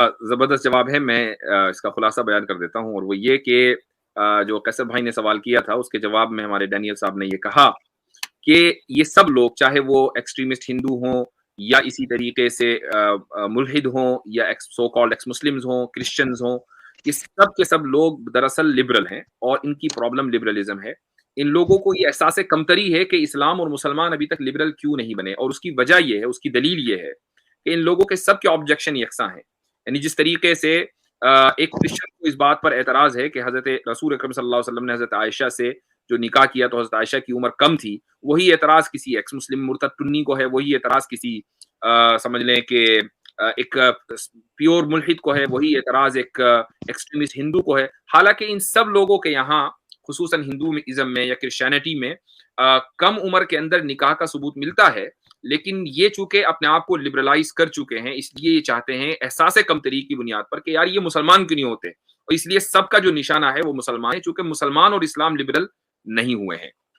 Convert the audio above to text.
ज़बरदस्त जवाब है। मैं इसका खुलासा बयान कर देता हूँ और वो ये कि जो कैसर भाई ने सवाल किया था उसके जवाब में हमारे डैनियल साहब ने ये कहा कि ये सब लोग चाहे वो एक्सट्रीमिस्ट हिंदू हों या इसी तरीके से मुल्हिद हों या सो कॉल्ड एक्स मुस्लिम्स हों, क्रिश्चियंस हों, ये सब के सब लोग दरअसल लिबरल हैं और इनकी प्रॉब्लम लिबरलिज़्म है। इन लोगों को ये एहसास कमतरी है कि इस्लाम और मुसलमान अभी तक लिबरल क्यों नहीं बने और उसकी वजह ये है, उसकी दलील ये है कि इन लोगों के सब के ऑब्जेक्शन यकसां हैं। यानी जिस तरीके से एक क्रिश्चियन को इस बात पर एतराज़ है कि हज़रत रसूल अकरम सल्लल्लाहु अलैहि वसल्लम ने हज़रत आयशा से जो निकाह किया तो हज़रत आयशा की उम्र कम थी, वही एतराज़ किसी एक्स मुस्लिम मुर्तद टुन्नी को है, वही एतराज़ किसी समझ लें कि एक प्योर मुल्हिद को है, वही एतराज़ एक एक्सट्रीमिस्ट हिंदू को है। हालाँकि इन सब लोगों के यहाँ खुसूसन हिंदूइज़्म में या क्रिश्चियनिटी में कम उम्र के अंदर निकाह का सबूत मिलता है, लेकिन ये चूँकि अपने आप को लिबरलाइज़ कर चुके हैं, इसलिए ये चाहते हैं एहसास कमतरी की बुनियाद पर कि यार ये मुसलमान क्यों नहीं होते? और इसलिए सबका जो निशाना है वो मुसलमान है, चूँकि मुसलमान और इस्लाम लिबरल नहीं हुए हैं।